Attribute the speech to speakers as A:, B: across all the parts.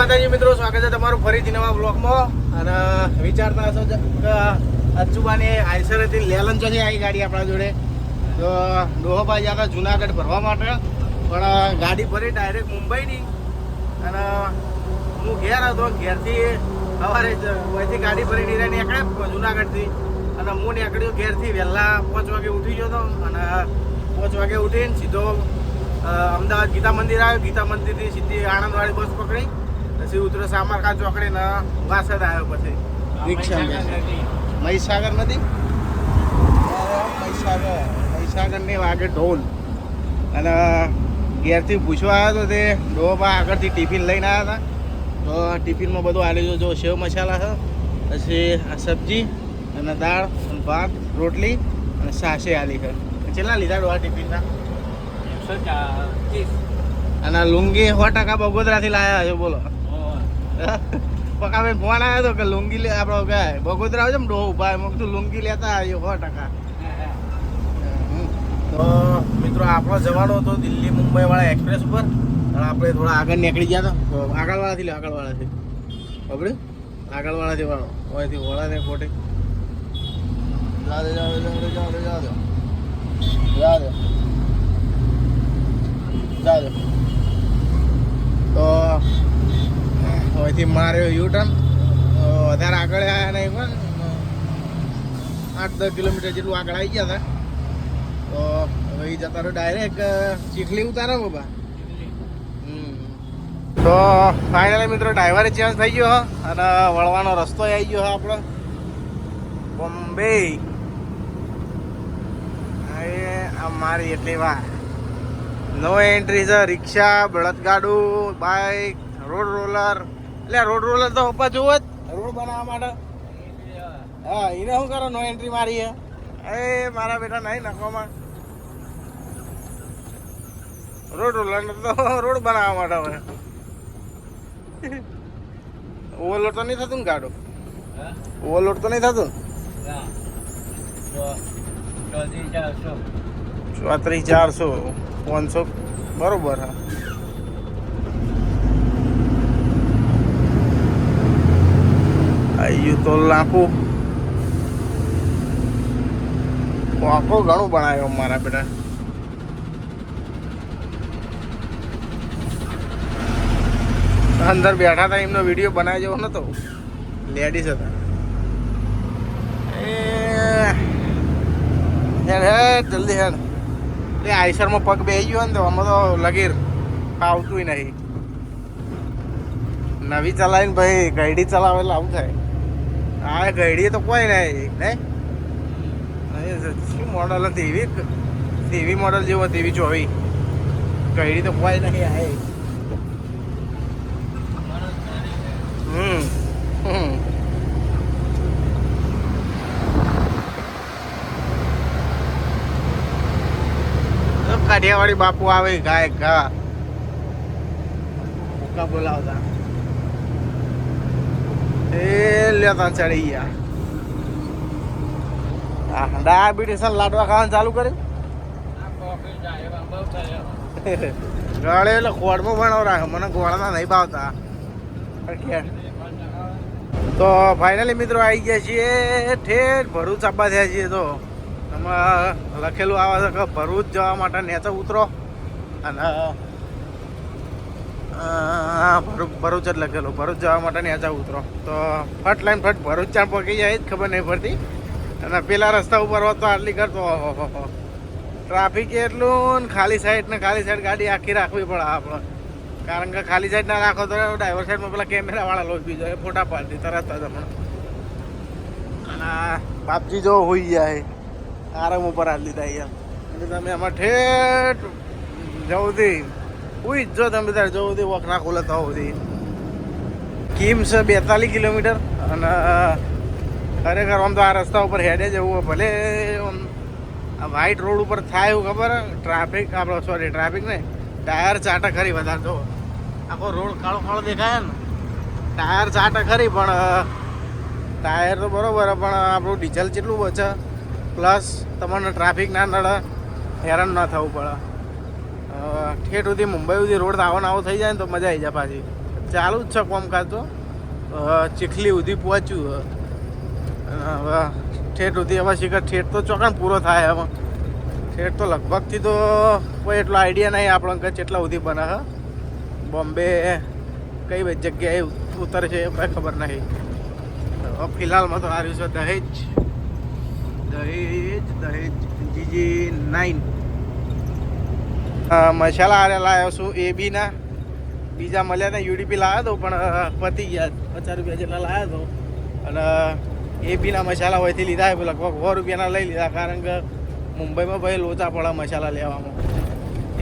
A: માતાજી મિત્રો, સ્વાગત છે તમારું ફરીથી નવા બ્લોગમાં. અને વિચારતા હશો કે અચ્ચુબાની આઈસરથી લેલન ચોથી આવી ગાડી આપણા જોડે. તો ડોહોભાઈ ગયા હતા જુનાગઢ ભરવા માટે, પણ ગાડી ભરી ડાયરેક્ટ મુંબઈની. અને હું ઘેર હતો, ઘેરથી સવારે અહીંથી ગાડી ભરી ડીરા નીકળ્યા જુનાગઢથી. અને હું નીકળ્યો ઘેરથી વહેલા 5 વાગે ઉઠી ગયો હતો. અને 5 વાગે ઉઠીને સીધો અમદાવાદ ગીતા મંદિર આવ્યો. ગીતા મંદિરથી સીધી આણંદવાળી બસ પકડી, પછી ઉતરો સામરકાંત ચોકડી ને વાસદ આવ્યો. પછી રિક્ષા મહીસાગર નદી, મહીસાગર ને વાગે ઢોલ. અને ઘેરથી પૂછવા આવ્યો તો તે ડોબા આગળથી ટિફિન લઈને આવ્યા હતા. તો ટિફિનમાં બધું આલી જો સેવ મસાલા છે, પછી આ સબ્જી અને દાળ અને ભાત રોટલી અને સાસે આલી છે. કેટલા લીધા ડોહા ટિફિનના? 130. અને લુંગી 100% બગોદરાથી લાવ્યા છે. બોલો પકાભાઈ ફોન આવ્યો હતો કે લુંગી લે આપણો ગાય બગોદરા આવે છે ને ડોહ ઉભા, એમાં કીધું લુંગી લેતા આવ્યો 100%. તો મિત્રો આપણો જવાનો હતો દિલ્હી મુંબઈ વાળા એક્સપ્રેસ ઉપર. અને આપણે થોડા આગળ નીકળી ગયા હતા. આગળવાળાથી લે, આગળવાળાથી આપણે આગળવાળાથી વાળો અહીંથી વળાને ખોટે તો અહીંથી માર્યો યુટર્ન. વધારે આગળ આવ્યા નહીં, પણ 8-10 કિલોમીટર જેટલું આગળ આવી ગયા હતા. તો હવે એ જતા રહ્યો ડાયરેક્ટ ચીખલી ઉતારો બાબા. તો ફાઇનલી મિત્રો ડ્રાઈવરે ચેન્જ થઈ ગયો અને વળવાનો રસ્તો આવી ગયો આપણો બોમ્બે. આ મારી એટલી વાર નો એન્ટ્રી છે. રિક્ષા, બળદગાડું, બાઇક, રોડ રોલર. એટલે રોડ રોલર તો પપ્પા જોવો જ રોડ બનાવવા માટે. હા, એને શું કરો નો એન્ટ્રી મારી હે? એ મારા બેટા નહીં નખવામાં રોડ રોલર તો રોડ બનાવવા માટે. હવે ઓવરલોડ તો નહીં થતું ને ગાડું? ઓવરલોડ તો નહીં થતું? 3400 500 બરોબર. હા, આવ્યું તો લાખું આખો ઘણું બનાવ્યો મારા બેટા. અંદર બેઠા હતા એમનો વિડીયો બનાવી જેવો નતો, લેડીઝ હતા. હેડ જલ્દી હેડ. એટલે આઈસરમાં પગ બેસી ગયો ને તો આમાં તો લગીર આવતું નહીં. નવી ચલાવીને ભાઈ ગાડી ચલાવે એટલે આવું થાય. હા, ગાડી તો કોઈ નહીં. શું મોડલ હતી? એવી મોડલ જેવું હતી, એવી 24. ગાડી તો કોઈ નહીં. આવે કાઠિયાવાડી બાપુ આવે ગાય ઘા ભૂકા બોલાવતા. એ લેતા ચડી ગયા. ડાયાબિટીસ લાડવા ખાવાનું ચાલુ કર્યું. ગળે એટલે ખોડમાં બનાવ રાખે. મને ગોળના નહીં ભાવતા. તો ફાઇનલી મિત્રો આવી ગયા છીએ ઠેઠ ભરૂચ આવવા થયા છીએ. તો આમાં લખેલું આવે છે કે ભરૂચ જવા માટે નેચે ઉતરો. અને ભરૂચ જ લખેલું, ભરૂચ જવા માટે નેચે ઉતરો. તો ફટ લાઈન ફટ ભરૂચ ચાણ પકી જાય જ ખબર નહીં પડતી. અને પેલા રસ્તા ઉપર હોત તો આટલી કરતો ટ્રાફિક એટલું. ખાલી સાઈડ ગાડી આખી રાખવી પડે આપણે, કારણ કે ખાલી સાઈડ ના રાખો તો ડ્રાઈવર સાઈડમાં પેલા કેમેરાવાળા લોક બીજો એ ફોટા પાડતી તરત જ હમણાં. અને બાપજી જો હોઈ જાય આરામ ઉપર હાલ દીધા અહીંયા. એટલે તમે આમાં ઠેઠ જવું ઉઈ જો તમે તારે જવું હતી વોક ના ખોલે તો સુધી કિમ છે 42 કિલોમીટર. અને ખરેખર આમ તો આ રસ્તા ઉપર હેડે જવું ભલે આ વ્હાઈટ રોડ ઉપર થાય એવું ખબર. ટ્રાફિક નહીં, ટાયર ચાટા ખરી વધારે. જો આખો રોડ કાળો કાળો દેખાય ને, ટાયર ચાટા ખરી, પણ ટાયર તો બરોબર, પણ આપણું ડીઝલ જેટલું બચે, પ્લસ તમને ટ્રાફિક ના નડે, હેરાન ના થવું પડે. ઠેઠ સુધી મુંબઈ સુધી રોડ આવો થઈ જાય ને તો મજા આવી જાય પાછી. ચાલુ જ છે કામકાજ તો. ચીખલી સુધી પહોંચ્યું હવે ઠેઠ સુધી હવે શીખર ઠેઠ તો ચોકન પૂરો થાય હવે ઠેઠ તો લગભગથી તો કોઈ એટલો આઈડિયા નહીં આપણને કે કેટલા સુધી બને હ બોમ્બે કઈ જગ્યાએ ઉતરે છે એ કાંઈ ખબર નહીં. ફિલહાલમાં તો આવ્યું છે દહેજ દહેજ દહેજ જીજી 9 મસાલા આરે લાવ્યો છું એ બીના બીજા મળ્યા ને યુડીપી લાવ્યો હતો પણ પતી ગયા 50 રૂપિયા જેટલા લાવ્યો હતો અને એ બીના મસાલા હોયથી લીધા લગભગ 100 રૂપિયાના લઈ લીધા કારણ કે મુંબઈમાં ભાઈ લોચા પડે મસાલા લેવામાં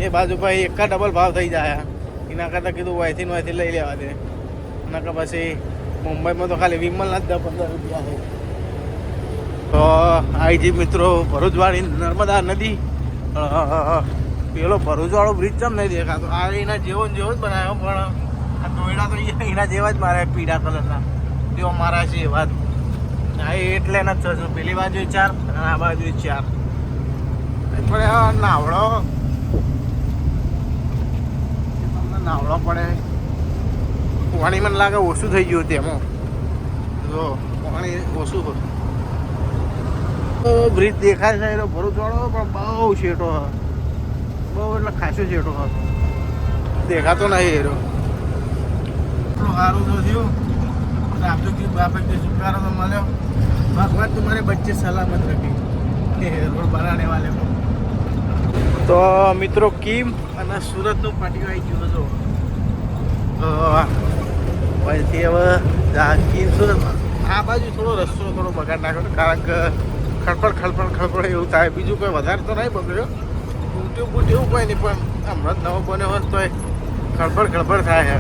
A: એ બાજુ ભાઈ એક ડબલ ભાવ થઈ જાય એના કરતાં કીધું વયથી લઈ લેવા દે એના કે પછી મુંબઈમાં તો ખાલી વિમલના જ 10-15 રૂપિયા છે. તો આઈજી મિત્રો ભરૂચવાળી નર્મદા નદી પેલો ભરૂચવાળો બ્રિજ ચમ નહીં દેખાતો આ એના જેવો જ બનાવ્યો પણ આ દોયડા તો એના જેવા જ મારે પીળા કલરના તેઓ મારા છે એ વાત હા એટલે ન થશે પેલી બાજુ 4 અને આ બાજુ 4 પણ નાવડો તમને નાવડો પડે પાણી મને લાગે ઓછું થઈ ગયું તેમાં જો પાણી ઓછું હતું બ્રિજ દેખાય છે એનો ભરૂચવાળો પણ બહુ શેઠો હ બહુ એટલે ખાસો શેઠો હ દેખાતો નહીં એનો સારું તો થયું આપજો કે બાપે કે છુટકારો તો મળ્યો ભગવાન તમારે બચ્ચે સલામત રખી રોડ બનાને વાલે તો મિત્રો કિમ અને સુરતનું પાટિયું આવી ગયું હતો પછી હવે કિમ સુરત આ બાજુ થોડો રસ્તો થોડો બગાડ નાખ્યો કારણ કે ખડપડ એવું થાય બીજું કોઈ વધારે તો નહીં બગડ્યો બૂટ્યું એવું કોઈ નહીં પણ હમણાં જ નવો બન્યો હોત તો ખડપડ થાય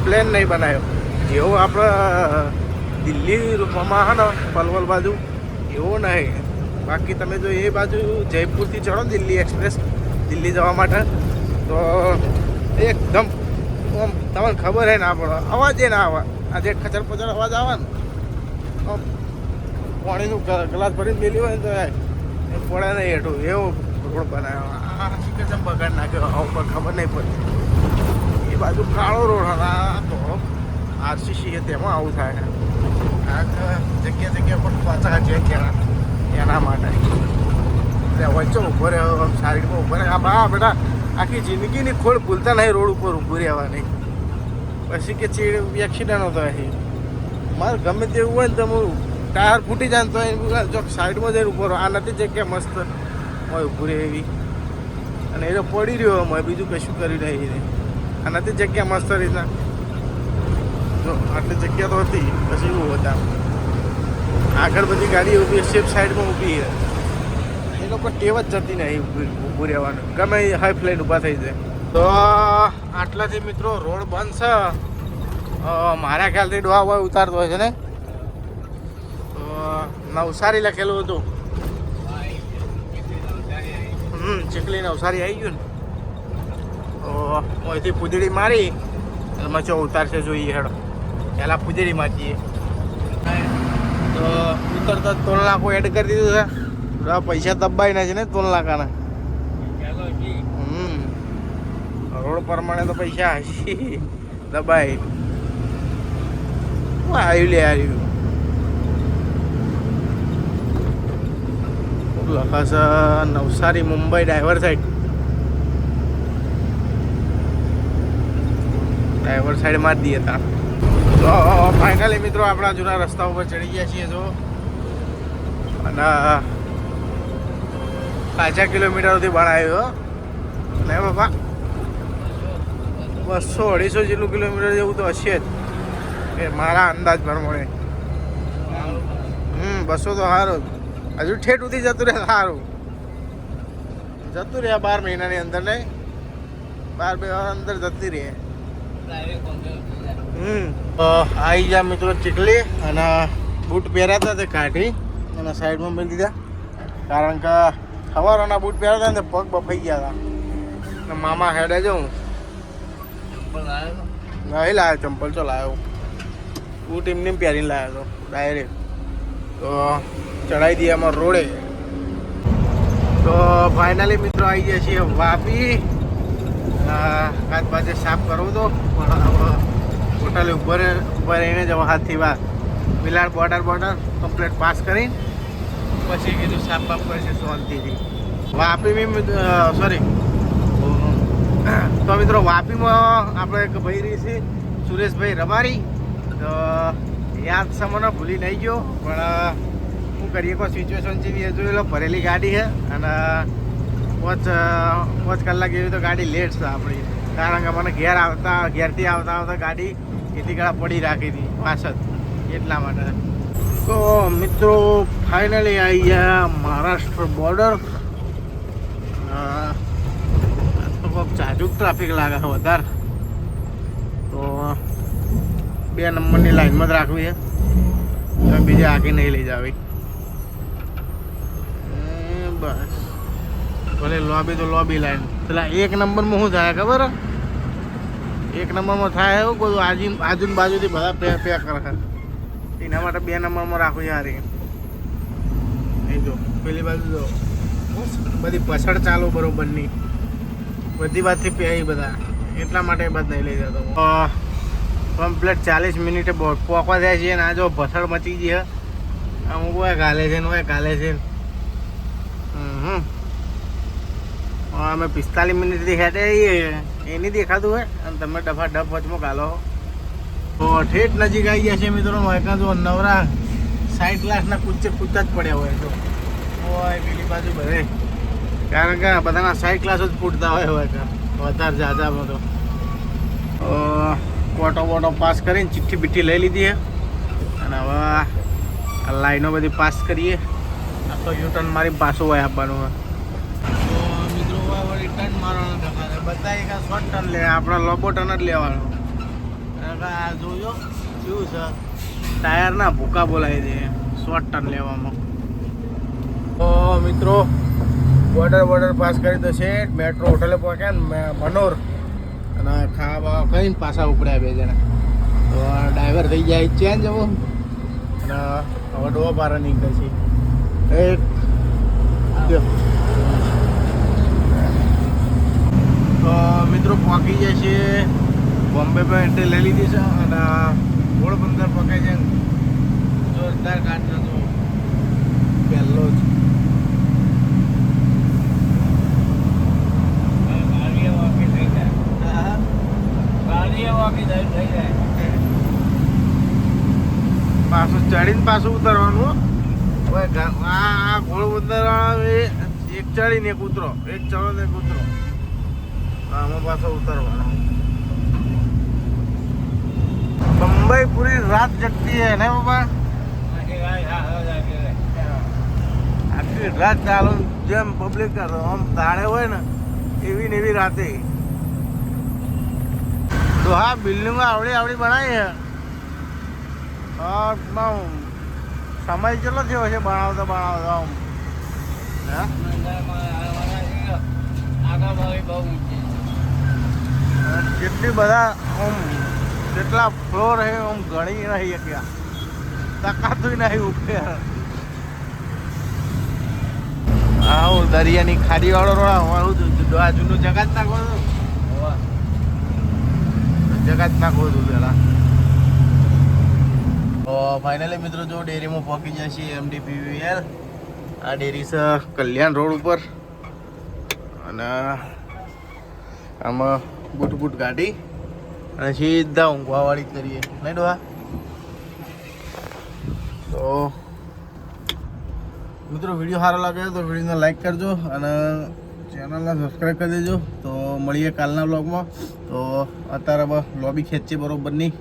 A: પ્લેન નહીં બનાવ્યો જેવો આપણે દિલ્હી રૂપમાં હે ને પલવલ બાજુ એવો નહીં બાકી તમે જો એ બાજુ જયપુરથી ચડો દિલ્હી એક્સપ્રેસ દિલ્હી જવા માટે તો એકદમ તમને ખબર હે ના પડે અવાજ એ ના આવે આજે ખચર પચર અવાજ આવે ને પાણીનું ગ્લાસ ભરીને મેલી હોય ને તો એ પડે નહીં હેઠું એવો રોડ બનાવ્યો આ કેમ બગાડ નાખ્યો આવું પણ ખબર નહીં પડતી એ બાજુ કાળો રોડ આ તો આરસીસી તેમાં આવું થાય આ જગ્યા પર પાછા છે ત્યાં એના માટે વચ્ચે ઊભો રહ્યો સાઈડમાં ઊભો રહે હા બેટા આખી જિંદગીની ખોળ ભૂલતા નહીં રોડ ઉપર ઊભું રહેવાની પછી કે એક્સિડન્ટ થાય મારે ગમે તેવું હોય ને તો હું ટાયર ફૂટી જાય ને તો જો સાઈડમાં જઈને ઊભો રહો આ નથી જગ્યા મસ્ત હોય ઊભું રહે એવી અને એ તો પડી રહ્યો હોય બીજું કશું કર્યું નહીં આ નથી જગ્યા મસ્ત રીતના જો આટલી જગ્યા તો હતી પછી એવું હતા આગળ બધી ગાડી ઊભી સેફ સાઈડમાં ઊભી એ લોકો ટેવ જ જતી નહીં ઊભું રહેવાનું ગમે હાઈ ફ્લાઇટ ઊભા થઈ જાય તો આટલાથી મિત્રો રોડ બંધ છે મારા ખ્યાલથી ડોહા હોય ઉતારતો હોય છે ને નવસારી લખેલું હતું ચીખલી નવસારી આવી ગયું ને તો અહીંથી પૂજડી મારી એમાં ચો ઉતારશે જોઈએ હેડો પહેલાં પૂજડી મારીએ તો ઉતરતા 3 લાખ એડ કરી દીધું છે પૈસા દબાઈ ના છે ને 3 લાખના રોડ પ્રમાણે તો પૈસા હશે દબાઈ આવ્યું લે આવ્યું લખાશે નવસારી મુંબઈ ડ્રાઈવર સાઈડ મારી દઈએ તા તો ફાઇનલી મિત્રો આપણા જૂના રસ્તા ઉપર ચડી ગયા છીએ જો અને 5 કિલોમીટર સુધી બનાવ્યો ને બાપા 200-250 જેટલું કિલોમીટર જેવું તો હશે જ એ મારા અંદાજ પ્રમાણે 200 તો સારું હજુ ઠેઠ સુધી જતું રહે સારું જતું રહે 12 મહિનાની અંદર નહીં 12 અંદર જતી રહે આવી ગયા મિત્રો ચીખલી અને બૂટ પહેરાતા તે કાઢી અને સાઈડમાં મેળી દીધા કારણ કે સવારોના બૂટ પહેરાતા ને પગ બફાઈ ગયા હતા મામા હેડે જાઉં નહીં લાવ્યો ચંપલ તો લાવ્યો બૂટ એમને પહેરીને લાવ્યો હતો ડાયરેક્ટ તો ચડાવી દઈએ અમારા રોડે તો ફાઇનલી મિત્રો આવી ગયા છીએ વાપી કાચ બાજે સાફ કરવું તો પણ હોટલે ઉપર રહીને જવા હાથથી વાર બિલાડ બોર્ડર કમ્પ્લીટ પાસ કરીને પછી કીધું સાફ બાફ કરીશું શાંતિથી. વાપી બી સોરી તો મિત્રો વાપીમાં આપણે એક ભાઈ રહી છે સુરેશભાઈ રબારી. તો યાદ સમયનો ભૂલી નહીં ગયો પણ શું કરીએ કોઈ સિચ્યુએશન છે જોઈ લો. ભરેલી ગાડી છે અને 5 કલાક જેવી તો ગાડી લેટ છે આપણી, કારણ કે મને ઘેરથી આવતા ગાડી એથી ગળા પડી રાખી હતી પાછળ એટલા માટે. તો મિત્રો ફાઇનલી આવી ગયા મહારાષ્ટ્ર બોર્ડર. જાજુ ટ્રાફિક લાગે છે વધારે, તો 2 નંબરની લાઈનમાં જ રાખવી છે, બીજે આગળ નહીં લઈ જાવી. બસ ભલે લોબી તો લોબી લાઈન. પેલા 1 નંબરમાં શું થાય ખબર? 1 નંબરમાં થાય એવું બધું આજુબાજુથી બધા પેક કરે. એના માટે 2 નંબરમાં રાખવું યાર. એ જો પેલી બાજુ જો બધી પછડ ચાલુ બરોબરની બધી બાજુથી પે બધા, એટલા માટે બાદ નહીં લઈ જતો. કમ્પ્લીટ 40 મિનિટે પોકવા જાય છે ને આ જો ભસડ મચી ગઈ. અમુક હોય ગાલે છે ને હોય ગાલે છે. અમે 45 મિનિટથી હેઠે એ નહીં દેખાતું હોય અને તમે ડફા ડફ વચમાં ગાલો. તો ઠેઠ નજીક આવી ગયા છે મિત્રો. એકા જો નવરા સાઈડ ક્લાસના કૂદતા જ પડ્યા હોય તો હોય પેલી બાજુ બધે, કારણ કે બધાના સાઈડ ક્લાસ જ ફૂટતા હોય વધારે જાજામાં. તો બોટો પાસ કરીને ચિઠ્ઠી બીઠ્ઠી લઈ લીધી છે અને હવે આ લાઈનો બધી પાસ કરીએ. આ તો યુટર્ન મારી પાછું હોય આપવાનું હોય. તો મિત્રો વળી ટર્ન મારવાનો દેખાશે બધા એક શોર્ટ ટર્ન લે, આપણે લોબો ટર્ન જ લેવાનો. આ જોજો કેવું છે, ટાયરના ભૂકા બોલાવી દે શોર્ટ ટર્ન લેવામાં. તો મિત્રો બોર્ડર પાસ કરી તો છે, મેટ્રો હોટલે પહોંચ્યા ને મનોર અને ખાવા કહીને પાછા ઉપડ્યા 2 જણા. તો ડ્રાઈવર થઈ જાય ચેન્જ હવે અને હવે ડોવા પારા નીકળે છે. તો મિત્રો પહોંચી જાય છે બોમ્બે પર એન્ટ્રી લઈ લીધી છે અને પોરબંદર પકાઈ છે. જોરદાર કાઢ તો પહેલો જ પાછું ચડીને પાછું ઉતરવાનું. આ પોરબંદર એક ચડીને એક ઉતરો, એક ચડો ને એક ઉતરો, આમાં પાછો ઉતરવાનો. બંબઈ પૂરી રાત જગતી है ને બાબા, આખી રાત ચાલુ. જેમ પબ્લિક આમ દાડે હોય ને એવી ને એવી રાતે. તો હા બિલ્ડિંગો આવડી બનાવી છે. સમય કેટલો થયો છે બનાવતા કેટલી બધા આમ કેટલા ફ્લોર છે આમ ગણી નહીં ગયા, તકાતું નહીં ઉપે. હા હું દરિયાની ખાડી વાળો રોડ આ જૂનું જગત નાખો છું પેલા. તો ફાઇનલી મિત્રો જો ડેરીમાં પહોંચી જાય છે MDPVL. આ ડેરી છે કલ્યાણ રોડ ઉપર અને આમાં બૂટ ગાડી અને સીધા ઊંઘવાવાળી કરીએ નહીં ડોહા. તો મિત્રો વિડીયો સારો લાગે તો વિડીયોને લાઈક કરજો અને ચેનલને સબસ્ક્રાઈબ કરી દેજો. તો મળીએ કાલના બ્લોગમાં. તો અત્યારે લોબી ખેંચીએ બરોબરની.